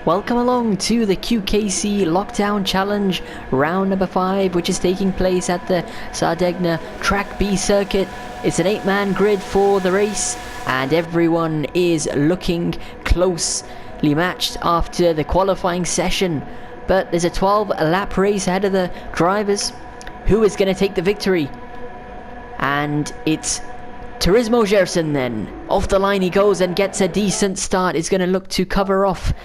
welcome along to the QKC Lockdown Challenge round number 5, which is taking place at the Sardegna Track B circuit. It's an 8-man grid for the race, and everyone is looking closely matched after the qualifying session. But there's a 12-lap race ahead of the drivers. Who is going to take the victory? And it's Turismo Gerson then. Off the line he goes and gets a decent start. Is going to look to cover off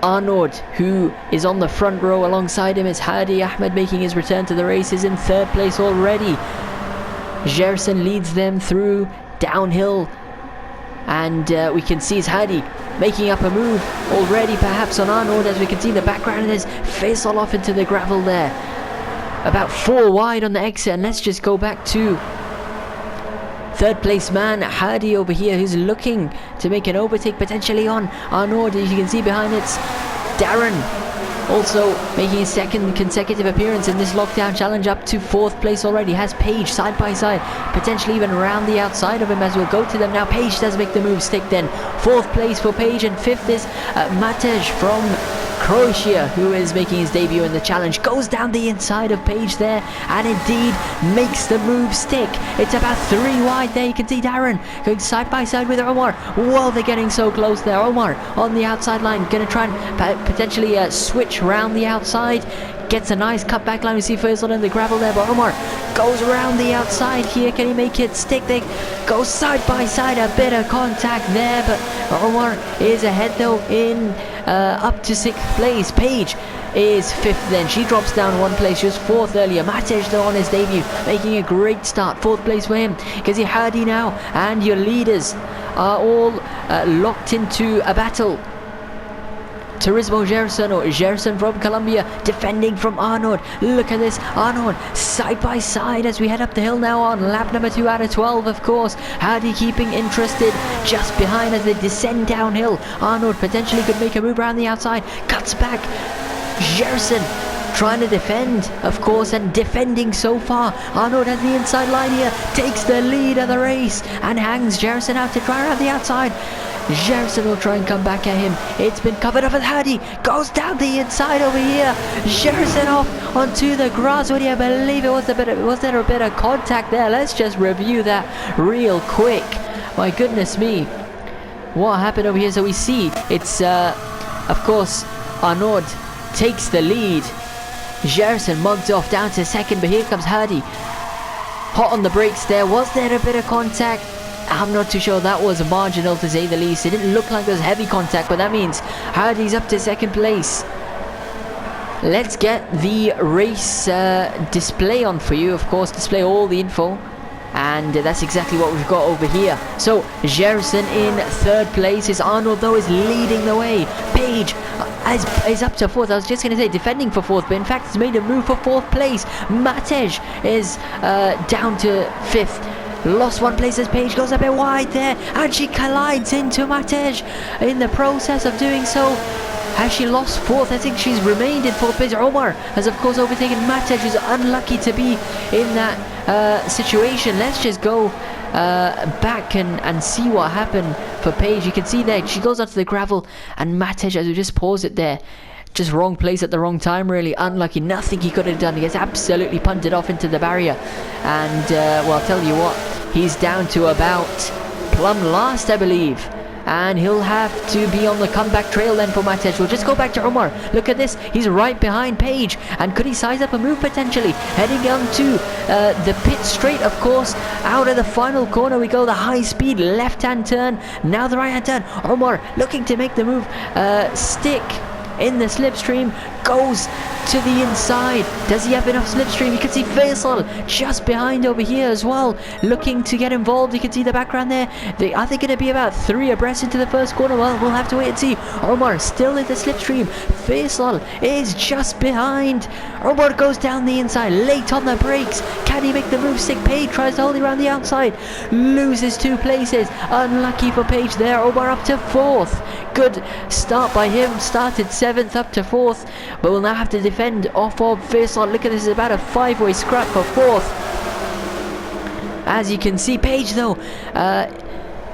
Arnaud, who is on the front row. Alongside him is Hadi Ahmed, making his return to the race, is in third place already. Gerson leads them through downhill, and we can see it's Hadi making up a move already, perhaps on Arnaud. As we can see in the background, there's Faisal off into the gravel there, about 4 wide on the exit. And let's just go back to third place man Hadi over here, who's looking to make an overtake potentially on Arnaud. As you can see behind, it's Darren, also making his second consecutive appearance in this lockdown challenge, up to 4th place already. Has Page side by side, potentially even around the outside of him, as we'll go to them now. Page does make the move stick then. 4th place for Page, and 5th is Matej from Croatia, who is making his debut in the challenge. Goes down the inside of Page there, and indeed makes the move stick. It's about 3 wide there. You can see Darren going side by side with Omar. Whoa, they're getting so close there. Omar on the outside line, going to try and potentially switch round the outside. Gets a nice cut back line. We see Faisal in the gravel there, but Omar goes around the outside here. Can he make it stick? They go side by side, a bit of contact there, but Omar is ahead though in up to 6th place. Page is 5th then. She drops down 1 place. She was 4th earlier. Matej though on his debut, making a great start. 4th place for him. Because he Hadi now, and your leaders are all locked into a battle. Turismo Gerson, or Gerson from Colombia, defending from Arnaud. Look at this, Arnaud side by side as we head up the hill now on lap number 2 out of 12, of course. Hadi keeping interested just behind as they descend downhill. Arnaud potentially could make a move around the outside, cuts back. Gerson trying to defend, of course, and defending so far. Arnaud has the inside line here, takes the lead of the race, and hangs Gerson out to try around the outside. Gerson will try and come back at him. It's been covered up with Hadi. Goes down the inside over here. Gerson off onto the grass. Would you believe it? Was there a bit of contact there? Let's just review that real quick. My goodness me. What happened over here? So we see it's, of course, Arnaud takes the lead. Gerson mugged off down to 2nd, but here comes Hadi. Hot on the brakes there. Was there a bit of contact? I'm not too sure. That was marginal to say the least. It didn't look like there was heavy contact, but that means Hadi's up to 2nd place. Let's get the race display on for you, of course, display all the info. And that's exactly what we've got over here. So Gerson in 3rd place. Is Arnaud though is leading the way. Page is up to 4th. I was just going to say defending for 4th, but in fact he's made a move for 4th place. Matej is down to 5th. Lost 1 place as Page goes a bit wide there, and she collides into Matej in the process of doing so. Has she lost 4th? I think she's remained in 4th place. Omar has of course overtaken Matej, who's unlucky to be in that situation. Let's just go back and see what happened for Page. You can see there she goes onto the gravel, and Matej, as we just pause it there, just wrong place at the wrong time, really unlucky. Nothing he could have done. He gets absolutely punted off into the barrier, and well, I'll tell you what, he's down to about plumb last, I believe, and he'll have to be on the comeback trail then for Matej. We'll just go back to Omar. Look at this, he's right behind Page, and could he size up a move potentially? Heading on to the pit straight, of course. Out of the final corner we go, the high speed left hand turn, now the right hand turn. Omar looking to make the move stick in the slipstream, goes to the inside. Does he have enough slipstream? You can see Faisal just behind over here as well, looking to get involved. You can see the background there. Are they going to be about 3 abreast into the first corner? Well, we'll have to wait and see. Omar still in the slipstream. Faisal is just behind. Omar goes down the inside, late on the brakes. Can he make the move stick? Page tries to hold it around the outside, loses 2 places. Unlucky for Page there. Omar up to 4th. Good start by him. Started 7th up to 4th, but we'll now have to defend off of Faisal. Look at this, it's about a 5-way scrap for 4th. As you can see, Page though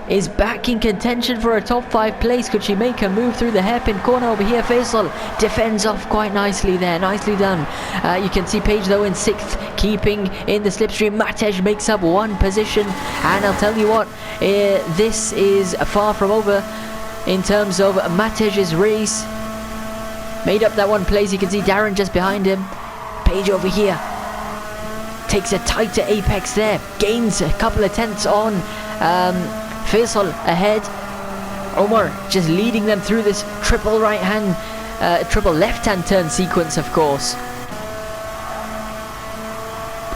is back in contention for a top 5 place. Could she make a move through the hairpin corner over here? Faisal defends off quite nicely there. Nicely done. You can see Paige though in 6th, keeping in the slipstream. Matej makes up 1 position, and I'll tell you what, this is far from over in terms of Matej's race. Made up that 1 place. You can see Darren just behind him. Paige over here takes a tighter apex there, gains a couple of tenths on Faisal ahead. Omar just leading them through this triple triple left hand turn sequence, of course.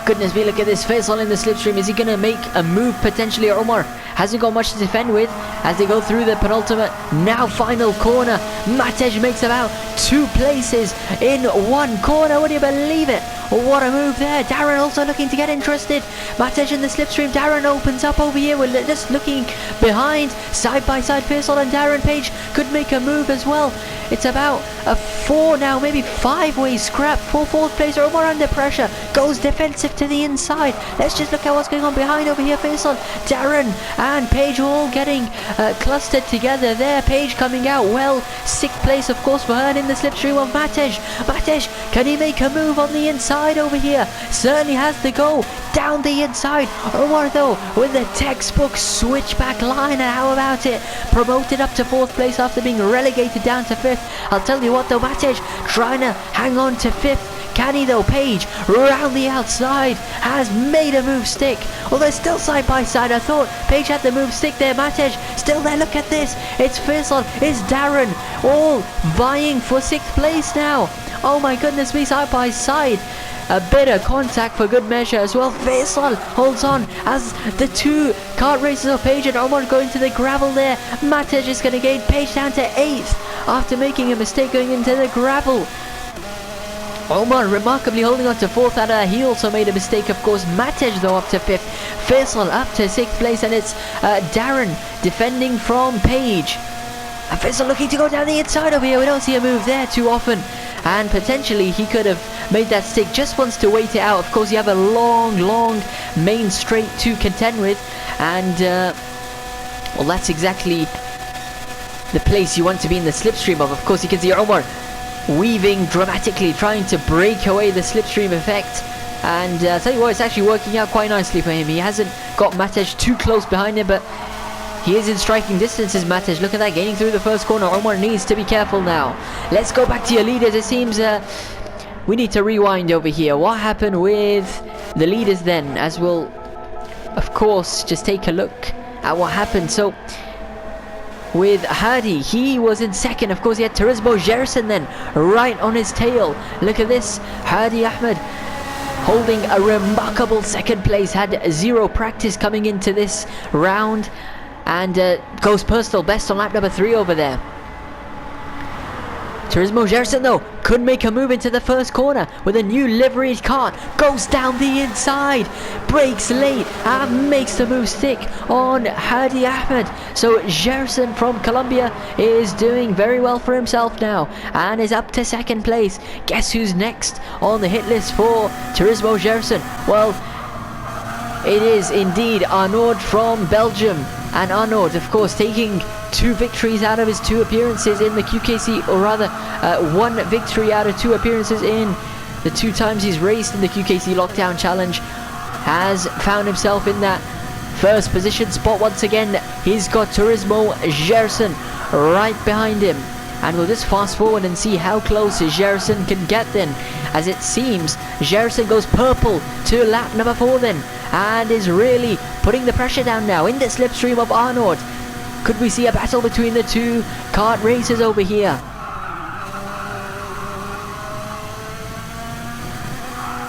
Goodness me, look at this. Faisal in the slipstream. Is he going to make a move potentially? Omar hasn't got much to defend with as they go through the penultimate, now final corner. Matej makes about 2 places in 1 corner. Would you believe it? What a move there. Darren also looking to get interested. Matej in the slipstream. Darren opens up over here. We're just looking behind. Side by side, Faisal and Darren. Paige could make a move as well. It's about a 4 now, maybe 5-way scrap for 4th place. Omar under pressure. Goes defensive to the inside. Let's just look at what's going on behind over here. Faisal, Darren and Paige all getting clustered together there. Paige coming out well. 6th place, of course, for her in the slipstream of Matej. Matej, can he make a move on the inside over here? Certainly has to go down the inside. Omar though with the textbook switchback line, and how about it? Promoted up to 4th place after being relegated down to 5th. I'll tell you what though, Matej trying to hang on to 5th. Can he though? Paige round the outside has made a move stick. Well, they're still side by side. I thought Paige had the move stick there. Matej still there. Look at this. It's Faisal, it's Darren, all vying for 6th place now. Oh my goodness me, side by side. A bit of contact for good measure as well. Faisal holds on as the 2 kart races of Paige and Omar going to the gravel there. Matej is going to gain Paige down to 8th after making a mistake going into the gravel. Omar remarkably holding on to 4th at her. He also made a mistake, of course. Matej though up to 5th. Faisal up to 6th place, and it's Darren defending from Paige. And Faisal looking to go down the inside over here. We don't see a move there too often, and potentially he could have made that stick. Just wants to wait it out. Of course, you have a long main straight to contend with, and well, that's exactly the place you want to be in the slipstream of. Of course, you can see Omar weaving dramatically, trying to break away the slipstream effect, and I'll tell you what, it's actually working out quite nicely for him. He hasn't got Matej too close behind him, but he is in striking distance, is Matej. Look at that, gaining through the first corner. Omar needs to be careful now. Let's go back to your leaders. It seems we need to rewind over here. What happened with the leaders then, as we'll of course just take a look at what happened. So with Hadi, he was in 2nd. Of course, he had Turismo Gerson then right on his tail. Look at this, Hadi Ahmed holding a remarkable 2nd place. Had 0 practice coming into this round, and goes personal best on lap number 3 over there. Turismo Gerson though could make a move into the first corner with a new liveried kart. Goes down the inside, brakes late, and makes the move stick on Hadi Ahmed. So Gerson from Colombia is doing very well for himself now, and is up to 2nd place. Guess who's next on the hit list for Turismo Gerson? Well, it is indeed Arnaud from Belgium. And Arnaud, of course, taking 2 victories out of his 2 appearances in the QKC, or rather 1 victory out of 2 appearances in the 2 times he's raced in the QKC Lockdown Challenge, has found himself in that 1st position spot once again. He's got Turismo Gerson right behind him, and we'll just fast forward and see how close Gerson can get then, as it seems Gerson goes purple to lap number 4 then, and is really putting the pressure down now in the slipstream of Arnaud. Could we see a battle between the 2 kart racers over here?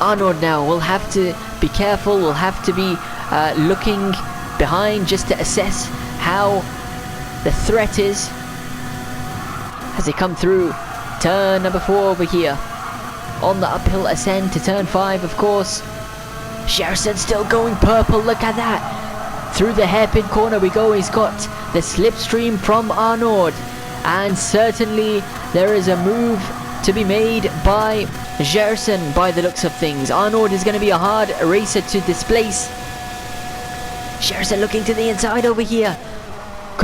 Arnaud now will have to be careful, will have to be looking behind just to assess how the threat is as they come through turn number 4 over here. On the uphill ascent to turn 5, of course. Gerson still going purple, look at that. Through the hairpin corner we go. He's got the slipstream from Arnaud, and certainly there is a move to be made by Gerson by the looks of things. Arnaud is going to be a hard racer to displace. Gerson looking to the inside over here.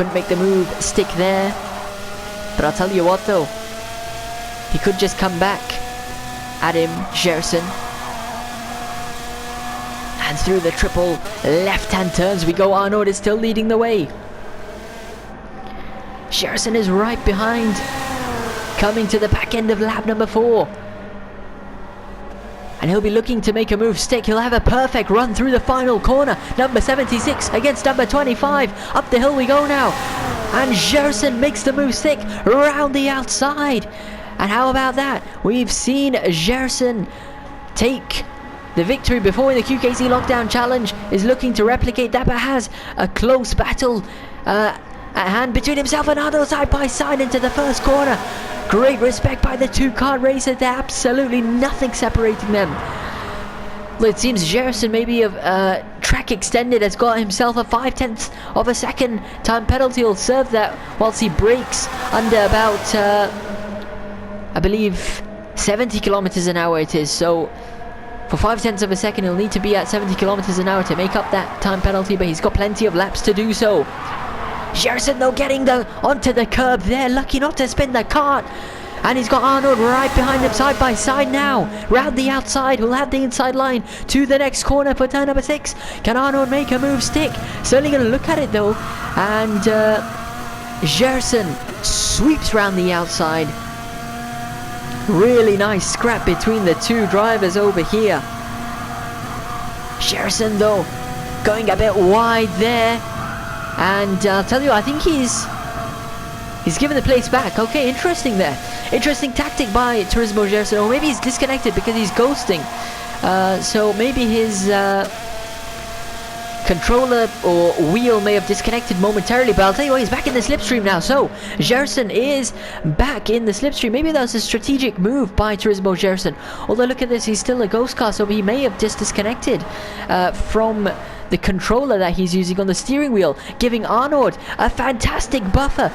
Couldn't make the move stick there. But I'll tell you what though, he could just come back at him, Gerson. And through the triple left-hand turns we go. Arnaud is still leading the way. Gerson is right behind, coming to the back end of lap number 4. And he'll be looking to make a move stick. He'll have a perfect run through the final corner. Number 76 against number 25. Up the hill we go now. And Gerson makes the move stick around the outside. And how about that? We've seen Gerson take the victory before in the QKC Lockdown Challenge. Is looking to replicate that, but has a close battle at hand between himself and Arnaud side by side into the first corner. Great respect by the two kart racers. There's absolutely nothing separating them. Well, it seems Gerson, maybe of track extended, has got himself a 0.5 of a second time penalty. He'll serve that whilst he brakes under about I believe 70 kilometers an hour it is. So for 0.5 of a second he'll need to be at 70 kilometers an hour to make up that time penalty, but he's got plenty of laps to do so. Gerson though getting onto the curb there, lucky not to spin the kart. And he's got Arnaud right behind him side by side now. Round the outside, we'll have the inside line to the next corner for turn number 6. Can Arnaud make a move stick? Certainly going to look at it though. And Gerson sweeps round the outside. Really nice scrap between the two drivers over here. Gerson though going a bit wide there. And I'll tell you, I think he's given the place back. Okay, interesting there. Interesting tactic by Turismo Gerson. Or maybe he's disconnected because he's ghosting. So maybe his controller or wheel may have disconnected momentarily. But I'll tell you what, he's back in the slipstream now. So Gerson is back in the slipstream. Maybe that was a strategic move by Turismo Gerson. Although look at this, he's still a ghost car, so he may have just disconnected from the controller that he's using on the steering wheel, giving Arnaud a fantastic buffer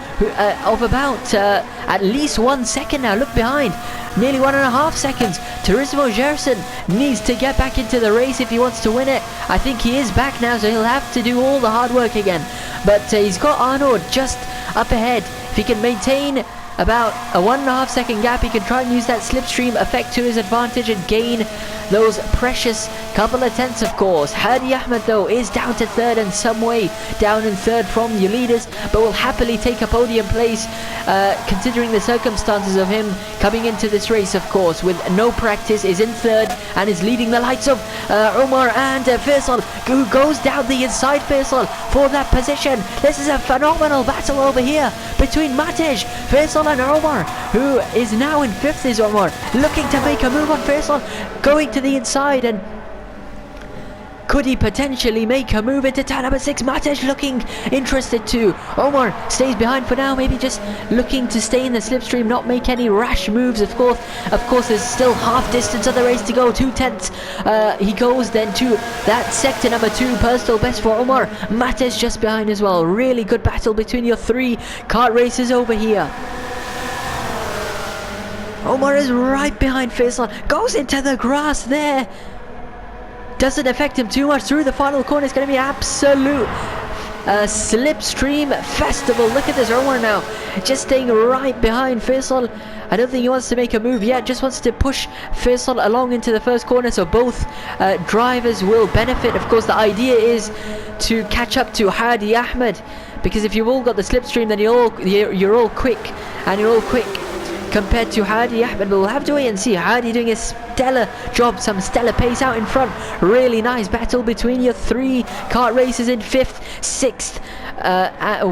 of about at least 1 second now. Look behind, nearly 1.5 seconds. Turismo Gerson needs to get back into the race if he wants to win it. I think he is back now, so he'll have to do all the hard work again. But he's got Arnaud just up ahead. If he can maintain about a 1.5 second gap, he can try and use that slipstream effect to his advantage and gain those precious couple of tenths, of course. Hadi Ahmed though is down to third and some way down in third from your leaders, but will happily take a podium place considering the circumstances of him coming into this race, of course, with no practice. Is in third and is leading the likes of Omar and Faisal, who goes down the inside. Faisal for that position. This is a phenomenal battle over here between Matej, Faisal and Omar, who is now in 5th. Is Omar looking to make a move on Faisal, going to the inside, and could he potentially make a move into turn number 6? Matej looking interested too. Omar stays behind for now, maybe just looking to stay in the slipstream, not make any rash moves. Of course there's still half distance of the race to go, 2/10. He goes then to that sector number 2, personal best for Omar. Matej just behind as well. Really good battle between your 3 kart racers over here. Omar is right behind Faisal, goes into the grass there. Doesn't affect him too much through the final corner. It's going to be absolute slipstream festival. Look at this, Omar now just staying right behind Faisal. I don't think he wants to make a move yet, just wants to push Faisal along into the first corner, so both drivers will benefit. Of course the idea is to catch up to Hadi Ahmed, because if you've all got the slipstream then you're all quick, and you're all quick compared to Hadi Ahmed. But we'll have to wait and see. Hadi doing a stellar job, some stellar pace out in front. Really nice battle between your 3 kart racers in 5th, 6th,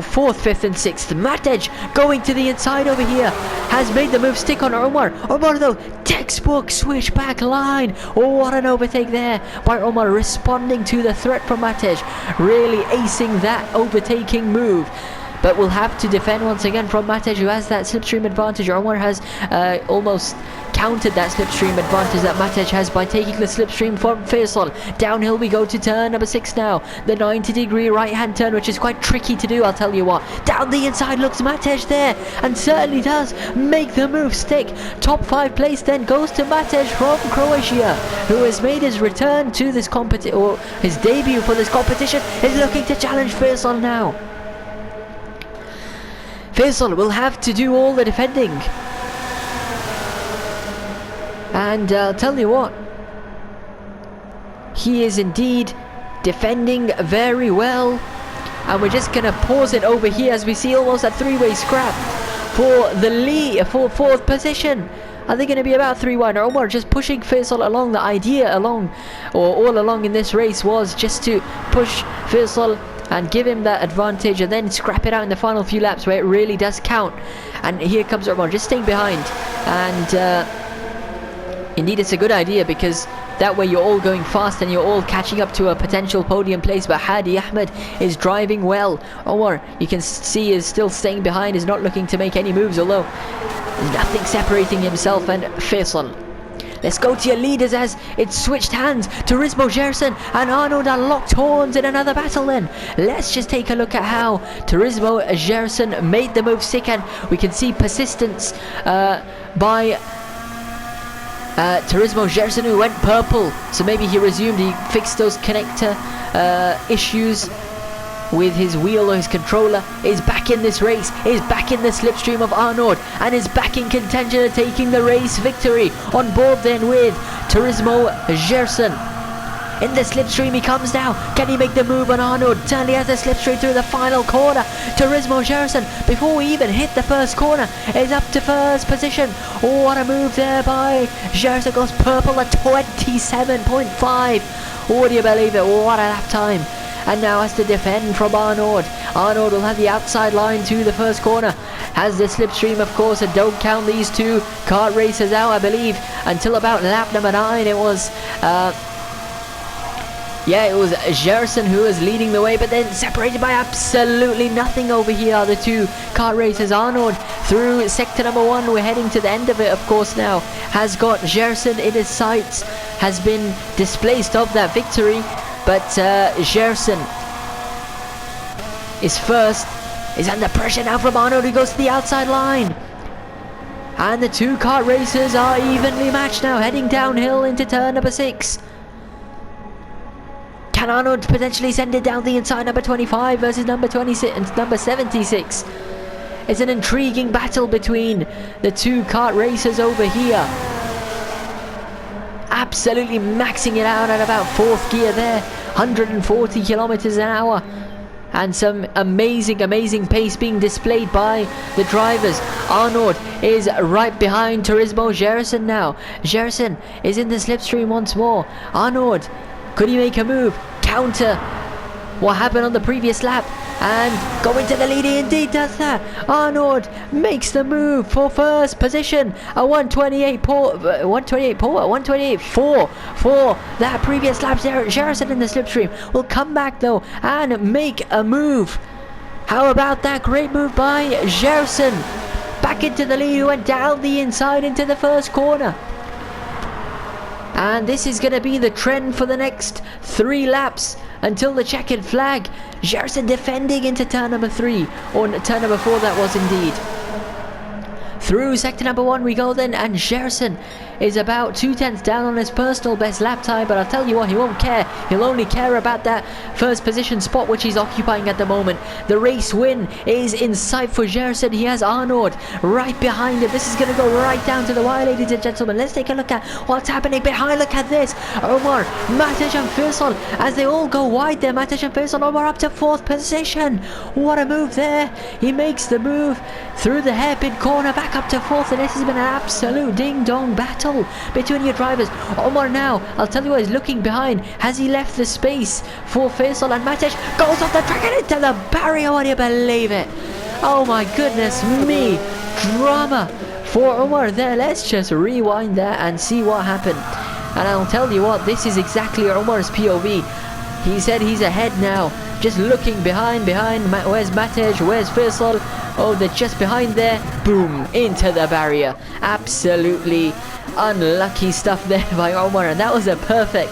4th, 5th and 6th. Matej going to the inside over here, has made the move stick on Omar. Omar though, textbook switchback line. Oh, what an overtake there by Omar, responding to the threat from Matej, really acing that overtaking move. But we'll have to defend once again from Matej, who has that slipstream advantage. Omar has almost countered that slipstream advantage that Matej has by taking the slipstream from Faisal. Downhill we go to turn number 6 now. The 90-degree right-hand turn, which is quite tricky to do, I'll tell you what. Down the inside looks Matej there, and certainly does make the move stick. Top 5 place then goes to Matej from Croatia, who has made his return to this competition, or his debut for this competition, is looking to challenge Faisal now. Faisal will have to do all the defending. And I'll tell you what, he is indeed defending very well. And we're just going to pause it over here as we see almost a three-way scrap for the lead, for fourth position. Are they going to be about 3-1? Omar just pushing Faisal along. The idea along, or all along in this race, was just to push Faisal and give him that advantage and then scrap it out in the final few laps where it really does count. And here comes Omar just staying behind. And indeed it's a good idea, because that way you're all going fast and you're all catching up to a potential podium place. But Hadi Ahmed is driving well. Omar, you can see, is still staying behind, is not looking to make any moves, although nothing separating himself and Faisal. Let's go to your leaders as it's switched hands. Turismo Gerson and Arnold are locked horns in another battle then. Let's just take a look at how Turismo Gerson made the move sick, and we can see persistence by Turismo Gerson, who went purple, so maybe he resumed, he fixed those connector issues with his wheel or his controller. Is back in this race, is back in the slipstream of Arnaud, and is back in contention of taking the race victory. On board then with Turismo Gerson. In the slipstream he comes now. Can he make the move on Arnaud? Turley has the slipstream through the final corner. Turismo Gerson, before we even hit the first corner, is up to first position. Oh, what a move there by Gerson. Goes purple at 27.5. Oh, do you believe it? What a lap time. And now has to defend from Arnaud. Arnaud will have the outside line to the first corner. Has the slipstream, of course, and don't count these two kart racers out, I believe, until about lap number 9. It was it was Gerson who was leading the way, but then separated by absolutely nothing over here are the two kart racers. Arnaud through sector number 1. We're heading to the end of it, of course, now. Has got Gerson in his sights. Has been displaced of that victory. But Gerson is first. Is under pressure now from Arnaud, who goes to the outside line. And the two kart racers are evenly matched now, heading downhill into turn number 6. Can Arnaud potentially send it down the inside? Number 25 versus number 26 and number 76. It's an intriguing battle between the two kart racers over here. Absolutely maxing it out at about 4th gear there. 140 kilometers an hour. And some amazing pace being displayed by the drivers. Arnaud is right behind Turismo Gerson now. Gerson is in the slipstream once more. Arnaud, could he make a move? Counter what happened on the previous lap and go into the lead. He indeed does that. Arnaud makes the move for first position. A 128.4 for that previous lap. Gerson in the slipstream will come back though and make a move. How about that great move by Gerson? Back into the lead, who went down the inside into the first corner. And this is going to be the trend for the next 3 laps until the checkered flag. Gerson defending into turn number 3, or turn number 4 that was indeed. Through sector number 1 we go then, and Gerson is about 2/10 down on his personal best lap time, but I'll tell you what, he won't care. He'll only care about that first position spot which he's occupying at the moment. The race win is in sight for Gerson. He has Arnaud right behind him. This is going to go right down to the wire, ladies and gentlemen. Let's take a look at what's happening behind. Look at this. Omar, Matej and Faisal, as they all go wide there. Matej and Faisal, Omar up to 4th position. What a move there. He makes the move through the hairpin corner back up to 4th, and this has been an absolute ding-dong battle between your drivers. Omar now, I'll tell you what, is looking behind. Has he left the space for Faisal? And Matej goes off the track and into the barrier. Would you believe it? Oh my goodness me. Drama for Omar there. Let's just rewind that and see what happened. And I'll tell you what, this is exactly Omar's POV. He said he's ahead now, just looking behind. Where's Matej? Where's Faisal? Oh, they're just behind there. Boom, into the barrier. Absolutely unlucky stuff there by Omar, and that was a perfect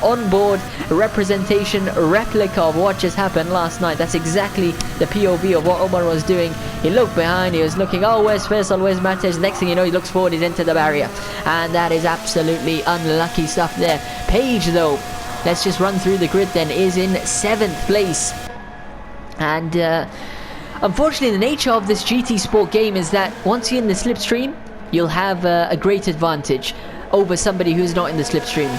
on-board representation, replica of what just happened last night. That's exactly the POV of what Omar was doing. He looked behind, he was looking, oh, where's Faisal, where's Matej? Next thing you know, he looks forward, he's into the barrier. And that is absolutely unlucky stuff there. Page, though, let's just run through the grid then, is in 7th place. And unfortunately, the nature of this GT Sport game is that once you're in the slipstream, you'll have a great advantage over somebody who's not in the slipstream.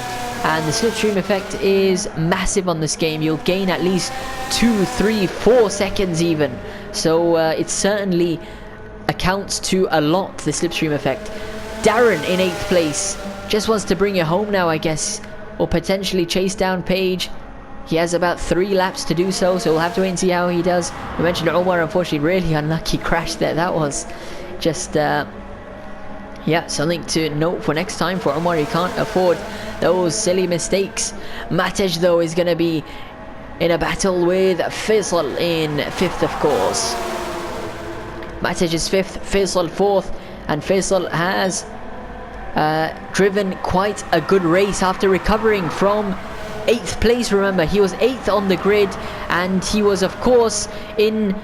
And the slipstream effect is massive on this game. You'll gain at least 2, 3, 4 seconds even. So it certainly accounts to a lot, the slipstream effect. Darren in 8th place. Just wants to bring it home now, I guess. Or potentially chase down Page. He has about 3 laps to do so, so we'll have to wait and see how he does. We mentioned Omar, unfortunately, really unlucky crash there. That was just, yeah, something to note for next time for Omar. He can't afford those silly mistakes. Matej, though, is going to be in a battle with Faisal in 5th, of course. Matej is 5th, Faisal 4th, and Faisal has driven quite a good race after recovering from 8th place. Remember, he was 8th on the grid, and he was, of course, in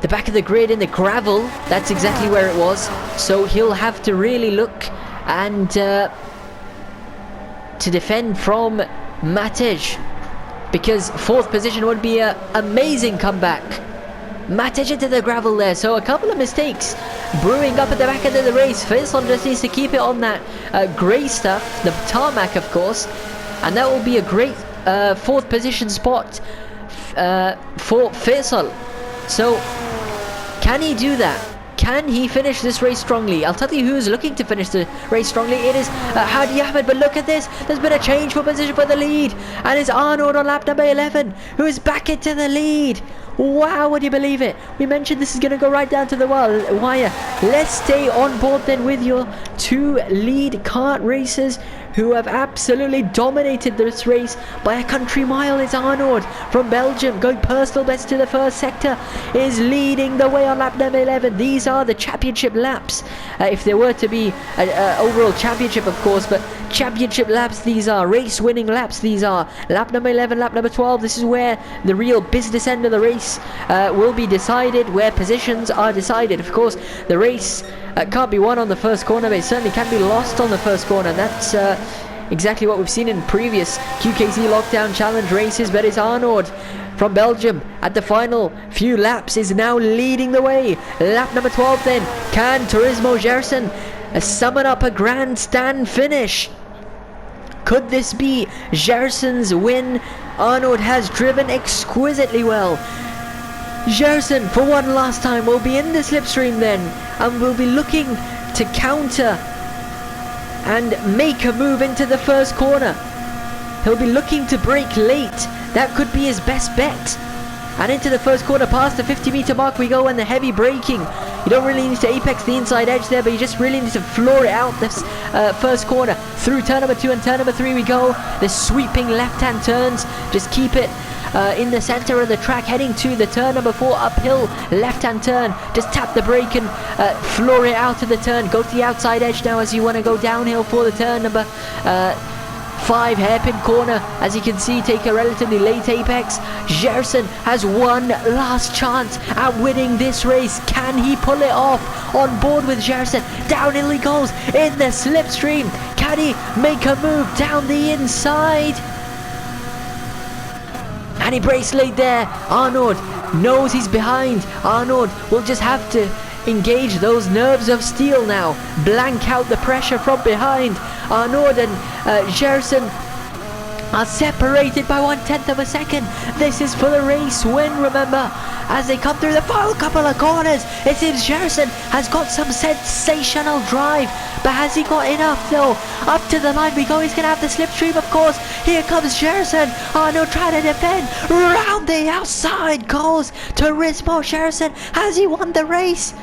the back of the grid in the gravel. That's exactly where it was. So he'll have to really look and to defend from Matej, because 4th position would be an amazing comeback. Matej into the gravel there, so a couple of mistakes brewing up at the back end of the race. Faisal just needs to keep it on that grey stuff, the tarmac, of course, and that will be a great 4th position spot for Faisal. So can he do that? Can he finish this race strongly? I'll tell you who's looking to finish the race strongly. It is Hadi Ahmed, but look at this. There's been a change for position for the lead, and it's Arnold on lap number 11 who is back into the lead. Wow, would you believe it? We mentioned this is going to go right down to the wire. Let's stay on board then with your 2 lead kart racers who have absolutely dominated this race by a country mile. It's Arnold from Belgium, going personal best to the first sector, is leading the way on lap number 11. These are the championship laps, if there were to be an overall championship, of course, but championship laps, these are race winning laps. These are lap number 11, lap number 12. This is where the real business end of the race will be decided, where positions are decided. Of course, the race can't be won on the first corner, but it certainly can be lost on the first corner. And that's exactly what we've seen in previous QKC Lockdown Challenge races. But it's Arnold from Belgium at the final few laps is now leading the way. Lap number 12 then. Can Turismo Gerson summon up a grandstand finish? Could this be Gerson's win? Arnold has driven exquisitely well. Gerson, for one last time, will be in the slipstream then, and will be looking to counter and make a move into the first corner. He'll be looking to brake late. That could be his best bet. And into the first corner, past the 50-meter mark we go, and the heavy braking. You don't really need to apex the inside edge there, but you just really need to floor it out this first corner. Through turn number 2 and turn number 3 we go. The sweeping left-hand turns. Just keep it in the center of the track, heading to the turn number 4 uphill left-hand turn. Just tap the brake and floor it out of the turn. Go to the outside edge now as you want to go downhill for the turn number 5 hairpin corner. As you can see, take a relatively late apex. Gerson has one last chance at winning this race. Can he pull it off? On board with Gerson. Downhill he goes in the slipstream. Can he make a move down the inside? And he brakes late there. Arnold knows he's behind. Arnold will just have to engage those nerves of steel now. Blank out the pressure from behind. Arnold and Gerson are separated by 1/10 of a second. This is for the race win, remember. As they come through the final couple of corners, it seems Gerson has got some sensational drive. But has he got enough though? Up to the line we go. He's going to have the slipstream, of course. Here comes Gerson. Arnold trying to defend. Round the outside goes Turismo Gerson. Has he won the race?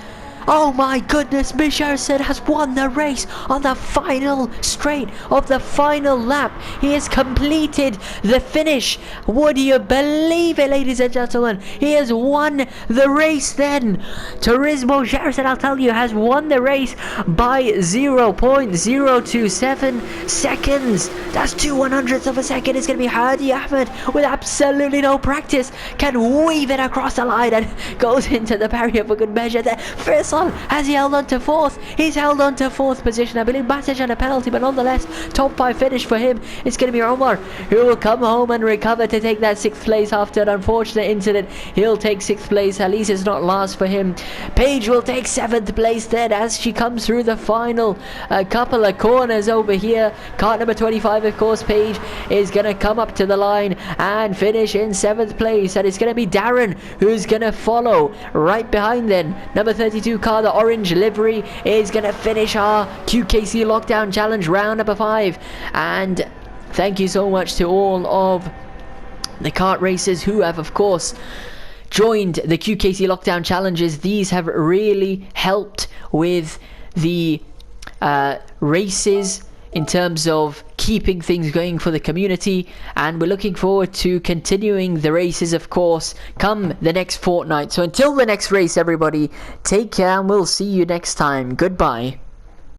Oh my goodness, Gerson has won the race on the final straight of the final lap. He has completed the finish. Would you believe it, ladies and gentlemen? He has won the race then. Turismo Gerson, I'll tell you, has won the race by 0.027 seconds. That's 2/100ths of a second. It's going to be Hadi Ahmed with absolutely no practice. Can weave it across the line and goes into the barrier for good measure there. First Hasan, has he held on to 4th? He's held on to 4th position. I believe Matic had a penalty, but nonetheless, top 5 finish for him. It's going to be Omar who will come home and recover to take that 6th place after an unfortunate incident. He'll take 6th place. At least it's not last for him. Paige will take 7th place then as she comes through the final couple of corners over here. Cart number 25, of course, Paige is going to come up to the line and finish in 7th place. And it's going to be Darren who's going to follow right behind then. Number 32 car, the orange livery, is going to finish our QKC Lockdown Challenge round number 5. And thank you so much to all of the kart racers who have, of course, joined the QKC Lockdown Challenges. These have really helped with the races in terms of keeping things going for the community, and we're looking forward to continuing the races, of course, come the next fortnight. So until the next race, everybody, take care and we'll see you next time. Goodbye.